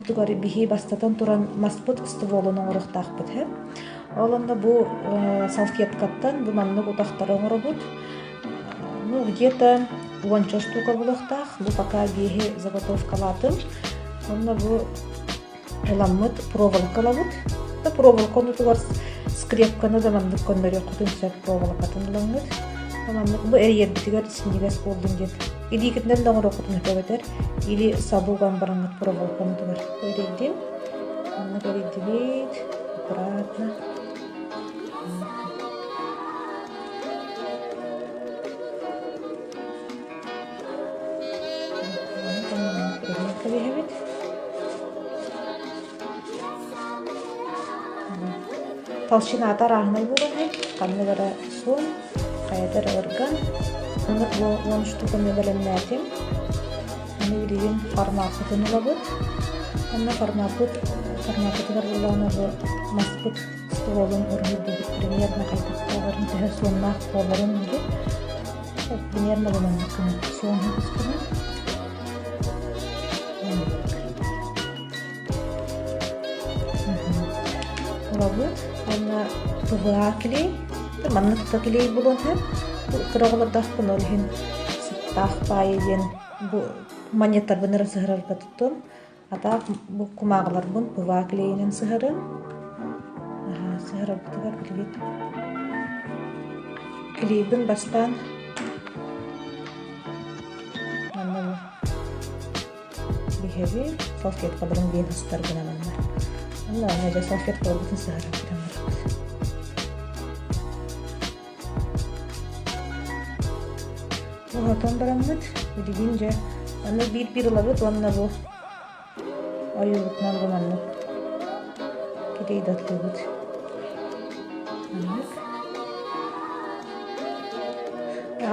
Тугары бихи бастатан туран маспыт стволының урухтахпыт, хэ? Оланда бу салфеткаттан бу манны утахтары оңоробут. Ну, где-то 10 штука булахтах, бу пока бихи заготовкалатым. Онна бу эламмыт проволокалабут. Та проволоканы тугар скрепканы да манны коннары кутунсак проволокатын буламыт. Бу эрьер битигер синдигес болдун деп. Или кетнен даңыр окутун өтөбетер, или сабылган бараңыт проволоканы тугар. Көрейдим. Аны көрейдибит. Аккуратно. Толщина тарахнай булган, камнагара сон, кайдар орган. Аны бу 10 штука мебелемнәтим. Аны билген форматын булабыт. Аны форматыгар булган бу маспыт столын ургыды примерно кайтып калган тәһсоннак боларын ди. Примерно булган сон хискән. Булабыт. Аны тугакли, манны тугакли булган һәм кырыгылардах кынолхин сыттах пайын бу монеттар быныр сыгырар каттым. Ата бу кумаглар бун тугакливен сыгырын. Сыгырып тугар билет. Клибин бастан манны бихеви салфетка белән бен хастар гына манна. Аны нәҗә салфетка белән сыгырып бирәм. Hatun baramut, bilince, anda bir olabut, onda bu ayıbıtlar bulandı. Gideyi datlabut.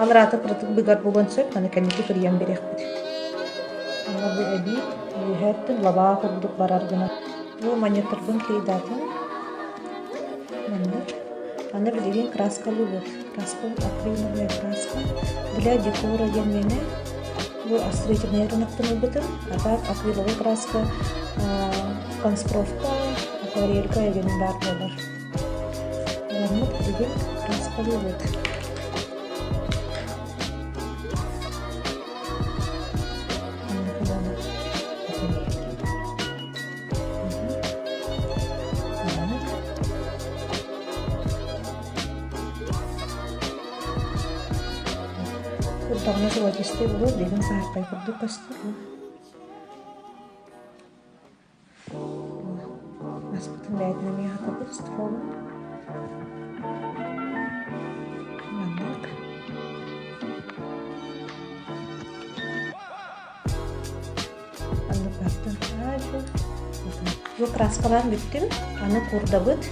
Alrata pratik bigar bulansak, anda kendisi kırıyan berekbut. Anda bu ebi, hattın lava kurduk barar gına. Bu manyatarbın keydatın. Anda bildiğin краска любит. Краска, акриловая краска. Для декора гермины. Bu осветительный рынок-то бытым. А так акриловая краска, констровка, акварелька и гендар болар. Вот bildiğin краска любит. Давно золотистый было, беган сахаркой курду кастыру. Маспытын бәйтіні меға табыт стволы. Мандық. Аны бақтын ажу. Бұл краскаларын бүттім, аны курда бұд.